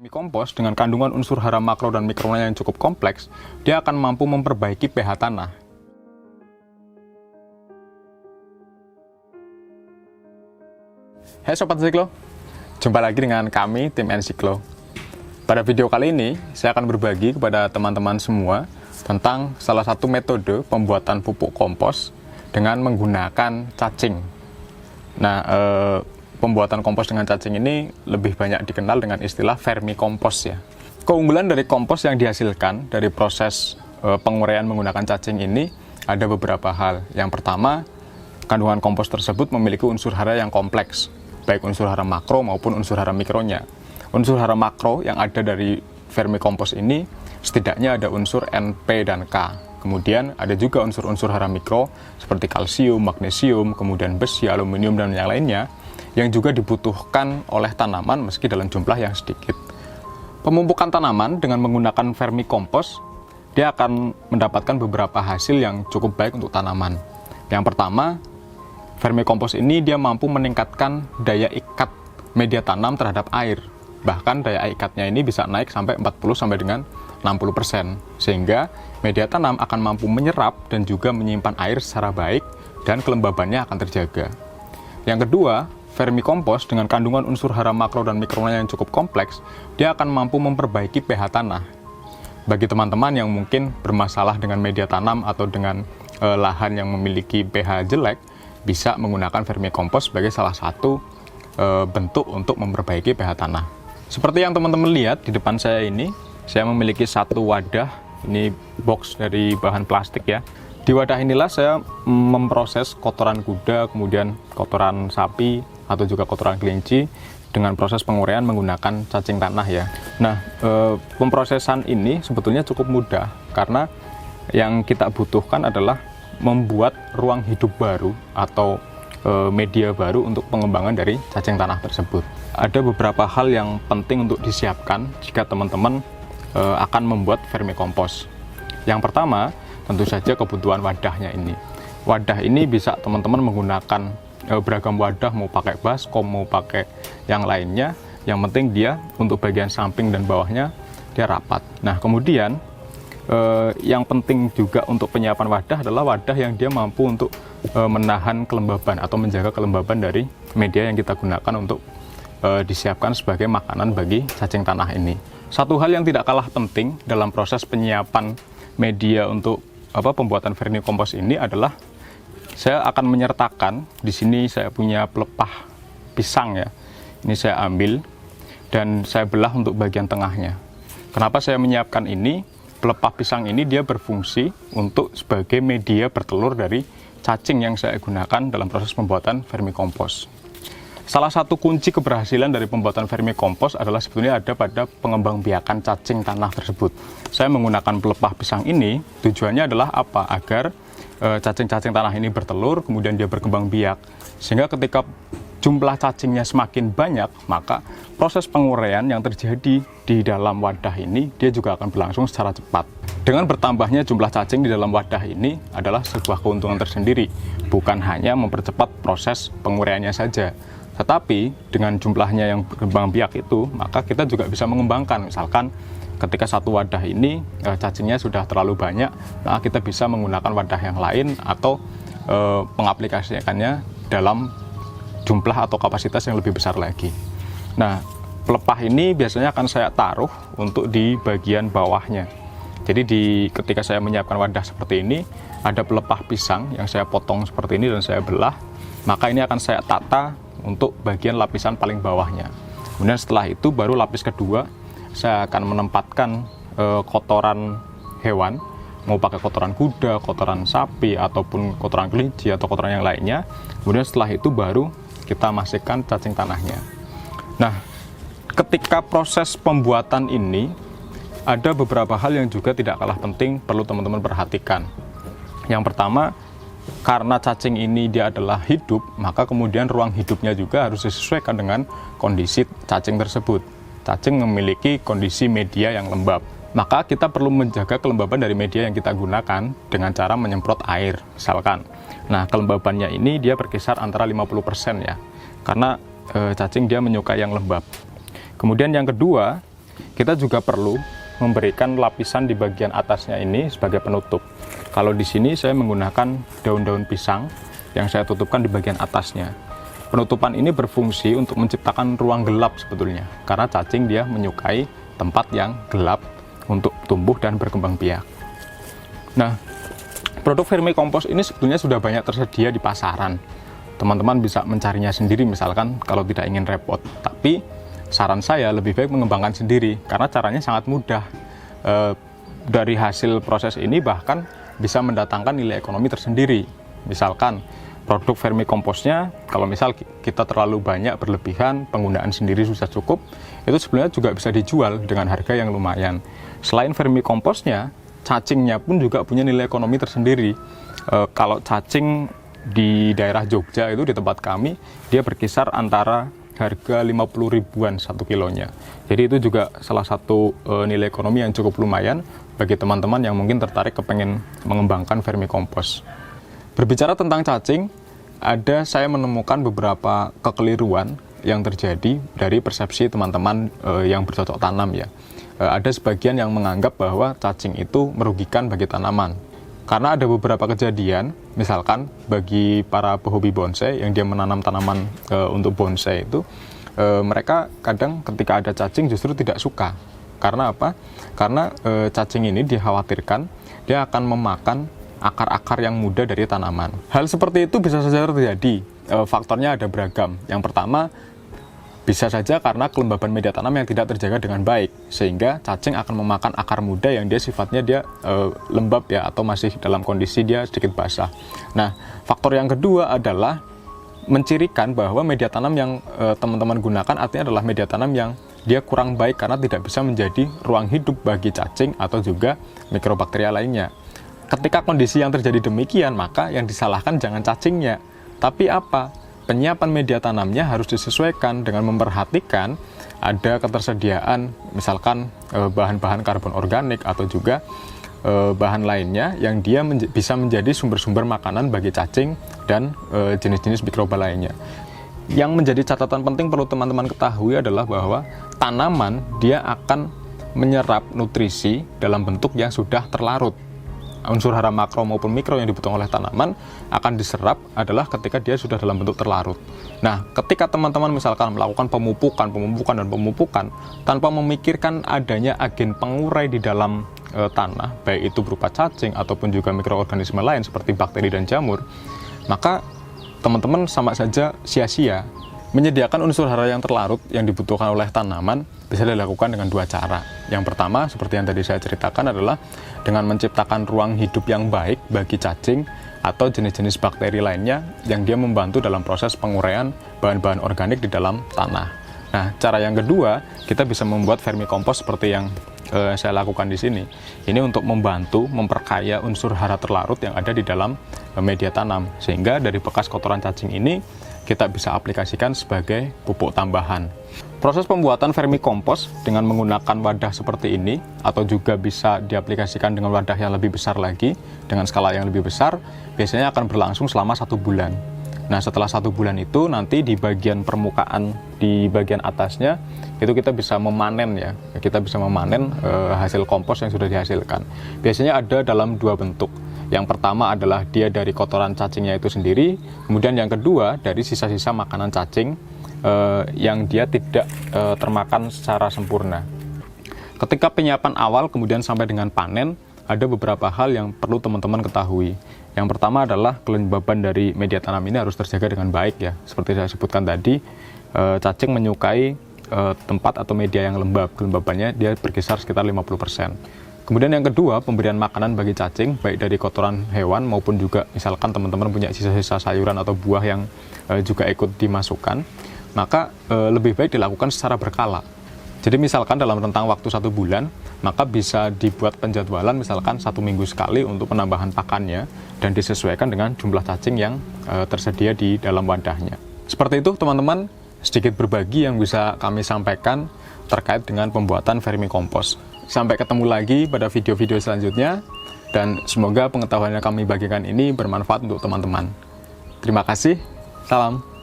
Kompos dengan kandungan unsur hara makro dan mikronya yang cukup kompleks, dia akan mampu memperbaiki pH tanah. Hai Sobat Ensiklo, jumpa lagi dengan kami tim Ensiklo. Pada video kali ini, saya akan berbagi kepada teman-teman semua tentang salah satu metode pembuatan pupuk kompos dengan menggunakan cacing. Nah, pembuatan kompos dengan cacing ini lebih banyak dikenal dengan istilah vermikompos ya. Keunggulan dari kompos yang dihasilkan dari proses penguraian menggunakan cacing ini ada beberapa hal. Yang pertama, kandungan kompos tersebut memiliki unsur hara yang kompleks, baik unsur hara makro maupun unsur hara mikronya. Unsur hara makro yang ada dari vermikompos ini setidaknya ada unsur N, P, dan K. Kemudian ada juga unsur-unsur hara mikro seperti kalsium, magnesium, kemudian besi, aluminium, dan yang lainnya yang juga dibutuhkan oleh tanaman meski dalam jumlah yang sedikit. Pemupukan tanaman dengan menggunakan vermikompos, dia akan mendapatkan beberapa hasil yang cukup baik untuk tanaman. Yang pertama, vermikompos ini dia mampu meningkatkan daya ikat media tanam terhadap air. Bahkan daya ikatnya ini bisa naik sampai 40 sampai dengan 60%, sehingga media tanam akan mampu menyerap dan juga menyimpan air secara baik dan kelembabannya akan terjaga. Yang kedua, vermikompos dengan kandungan unsur hara makro dan mikronya yang cukup kompleks, dia akan mampu memperbaiki pH tanah. Bagi teman-teman yang mungkin bermasalah dengan media tanam atau dengan lahan yang memiliki pH jelek, bisa menggunakan vermikompos sebagai salah satu bentuk untuk memperbaiki pH tanah. Seperti yang teman-teman lihat di depan saya ini, saya memiliki satu wadah, ini box dari bahan plastik ya. Di wadah inilah saya memproses kotoran kuda, kemudian kotoran sapi, atau juga kotoran kelinci dengan proses penguraian menggunakan cacing tanah ya. Nah, pemrosesan ini sebetulnya cukup mudah karena yang kita butuhkan adalah membuat ruang hidup baru atau media baru untuk pengembangan dari cacing tanah tersebut. Ada beberapa hal yang penting untuk disiapkan jika teman-teman akan membuat vermikompos. Yang pertama, tentu saja kebutuhan wadahnya ini. Wadah ini bisa teman-teman menggunakan beragam wadah, mau pakai baskom, mau pakai yang lainnya. Yang penting dia untuk bagian samping dan bawahnya dia rapat. Nah, kemudian yang penting juga untuk penyiapan wadah adalah wadah yang dia mampu untuk menahan kelembaban atau menjaga kelembaban dari media yang kita gunakan untuk disiapkan sebagai makanan bagi cacing tanah ini. Satu hal yang tidak kalah penting dalam proses penyiapan media untuk pembuatan vermikompos ini adalah saya akan menyertakan, di sini saya punya pelepah pisang ya. Ini saya ambil dan saya belah untuk bagian tengahnya. Kenapa saya menyiapkan ini? Pelepah pisang ini dia berfungsi untuk sebagai media bertelur dari cacing yang saya gunakan dalam proses pembuatan vermikompos. Salah satu kunci keberhasilan dari pembuatan vermikompos adalah sebetulnya ada pada pengembangbiakan cacing tanah tersebut. Saya menggunakan pelepah pisang ini, tujuannya adalah apa? Agar cacing-cacing tanah ini bertelur, kemudian dia berkembang biak. Sehingga ketika jumlah cacingnya semakin banyak, maka proses penguraian yang terjadi di dalam wadah ini, dia juga akan berlangsung secara cepat. Dengan bertambahnya jumlah cacing di dalam wadah ini adalah sebuah keuntungan tersendiri. Bukan hanya mempercepat proses penguraiannya saja, tetapi dengan jumlahnya yang berkembang biak itu, maka kita juga bisa mengembangkan. Misalkan ketika satu wadah ini cacingnya sudah terlalu banyak, maka kita bisa menggunakan wadah yang lain atau pengaplikasikannya dalam jumlah atau kapasitas yang lebih besar lagi. Nah, pelepah ini biasanya akan saya taruh untuk di bagian bawahnya. Jadi ketika saya menyiapkan wadah seperti ini, ada pelepah pisang yang saya potong seperti ini dan saya belah, maka ini akan saya tata untuk bagian lapisan paling bawahnya. Kemudian setelah itu baru lapis kedua, saya akan menempatkan kotoran hewan, mau pakai kotoran kuda, kotoran sapi, ataupun kotoran kelinci, atau kotoran yang lainnya. Kemudian setelah itu baru kita masukkan cacing tanahnya. Nah, ketika proses pembuatan ini, ada beberapa hal yang juga tidak kalah penting perlu teman-teman perhatikan. Yang pertama, karena cacing ini dia adalah hidup, maka kemudian ruang hidupnya juga harus disesuaikan dengan kondisi cacing tersebut. Cacing memiliki kondisi media yang lembab, maka kita perlu menjaga kelembaban dari media yang kita gunakan dengan cara menyemprot air misalkan. Nah, kelembabannya ini dia berkisar antara 50% ya, karena cacing dia menyukai yang lembab. Kemudian yang kedua, kita juga perlu memberikan lapisan di bagian atasnya ini sebagai penutup. Kalau di sini saya menggunakan daun-daun pisang yang saya tutupkan di bagian atasnya. Penutupan ini berfungsi untuk menciptakan ruang gelap sebetulnya, karena cacing dia menyukai tempat yang gelap untuk tumbuh dan berkembang biak. Nah, produk vermicompost ini sebetulnya sudah banyak tersedia di pasaran. Teman-teman bisa mencarinya sendiri misalkan kalau tidak ingin repot. Tapi saran saya lebih baik mengembangkan sendiri karena caranya sangat mudah. Dari hasil proses ini bahkan bisa mendatangkan nilai ekonomi tersendiri. Misalkan produk vermicompostnya, kalau misal kita terlalu banyak berlebihan, penggunaan sendiri susah cukup, itu sebenarnya juga bisa dijual dengan harga yang lumayan. Selain vermicompostnya, cacingnya pun juga punya nilai ekonomi tersendiri. Kalau cacing di daerah Jogja itu di tempat kami, dia berkisar antara harga 50 ribuan 1 kilonya. Jadi itu juga salah satu nilai ekonomi yang cukup lumayan bagi teman-teman yang mungkin tertarik kepengen mengembangkan vermicompost. Berbicara tentang cacing, saya menemukan beberapa kekeliruan yang terjadi dari persepsi teman-teman yang bercocok tanam ya. Ada sebagian yang menganggap bahwa cacing itu merugikan bagi tanaman. Karena ada beberapa kejadian, misalkan bagi para pehobi bonsai yang dia menanam tanaman untuk bonsai itu, mereka kadang ketika ada cacing justru tidak suka. Karena apa? Karena cacing ini dikhawatirkan dia akan memakan akar-akar yang muda dari tanaman. Hal seperti itu bisa saja terjadi. Faktornya ada beragam. Yang pertama, bisa saja karena kelembaban media tanam yang tidak terjaga dengan baik, sehingga cacing akan memakan akar muda yang dia sifatnya lembab ya, atau masih dalam kondisi dia sedikit basah. Nah, faktor yang kedua adalah mencirikan bahwa media tanam yang teman-teman gunakan artinya adalah media tanam yang dia kurang baik karena tidak bisa menjadi ruang hidup bagi cacing atau juga mikrobakteria lainnya. Ketika kondisi yang terjadi demikian, maka yang disalahkan jangan cacingnya, tapi apa? Penyiapan media tanamnya harus disesuaikan dengan memperhatikan ada ketersediaan misalkan bahan-bahan karbon organik atau juga bahan lainnya yang dia bisa menjadi sumber-sumber makanan bagi cacing dan jenis-jenis mikroba lainnya. Yang menjadi catatan penting perlu teman-teman ketahui adalah bahwa tanaman dia akan menyerap nutrisi dalam bentuk yang sudah terlarut. Unsur hara makro maupun mikro yang dibutuhkan oleh tanaman akan diserap adalah ketika dia sudah dalam bentuk terlarut. Nah, ketika teman-teman misalkan melakukan pemupukan tanpa memikirkan adanya agen pengurai di dalam tanah, baik itu berupa cacing ataupun juga mikroorganisme lain seperti bakteri dan jamur, maka teman-teman sama saja sia-sia. Menyediakan unsur hara yang terlarut yang dibutuhkan oleh tanaman bisa dilakukan dengan dua cara. Yang pertama, seperti yang tadi saya ceritakan, adalah dengan menciptakan ruang hidup yang baik bagi cacing atau jenis-jenis bakteri lainnya yang dia membantu dalam proses penguraian bahan-bahan organik di dalam tanah. Nah, cara yang kedua, kita bisa membuat vermicompost seperti yang saya lakukan di sini. Ini untuk membantu memperkaya unsur hara terlarut yang ada di dalam media tanam, sehingga dari bekas kotoran cacing ini kita bisa aplikasikan sebagai pupuk tambahan. Proses pembuatan vermicompost dengan menggunakan wadah seperti ini, atau juga bisa diaplikasikan dengan wadah yang lebih besar lagi, dengan skala yang lebih besar, biasanya akan berlangsung selama 1 bulan. Nah, setelah 1 bulan itu, nanti di bagian permukaan, di bagian atasnya, itu kita bisa memanen ya. Kita bisa memanen hasil kompos yang sudah dihasilkan. Biasanya ada dalam 2 bentuk. Yang pertama adalah dia dari kotoran cacingnya itu sendiri, kemudian yang kedua dari sisa-sisa makanan cacing yang dia tidak termakan secara sempurna. Ketika penyiapan awal kemudian sampai dengan panen, ada beberapa hal yang perlu teman-teman ketahui. Yang pertama adalah kelembaban dari media tanam ini harus terjaga dengan baik ya. Seperti saya sebutkan tadi, cacing menyukai tempat atau media yang lembab. Kelembabannya dia berkisar sekitar 50%. Kemudian yang kedua, pemberian makanan bagi cacing, baik dari kotoran hewan maupun juga misalkan teman-teman punya sisa-sisa sayuran atau buah yang juga ikut dimasukkan, maka lebih baik dilakukan secara berkala. Jadi misalkan dalam rentang waktu 1 bulan, maka bisa dibuat penjadwalan misalkan 1 minggu sekali untuk penambahan pakannya dan disesuaikan dengan jumlah cacing yang tersedia di dalam wadahnya. Seperti itu teman-teman, sedikit berbagi yang bisa kami sampaikan terkait dengan pembuatan vermicompost. Sampai ketemu lagi pada video-video selanjutnya, dan semoga pengetahuan yang kami bagikan ini bermanfaat untuk teman-teman. Terima kasih, salam.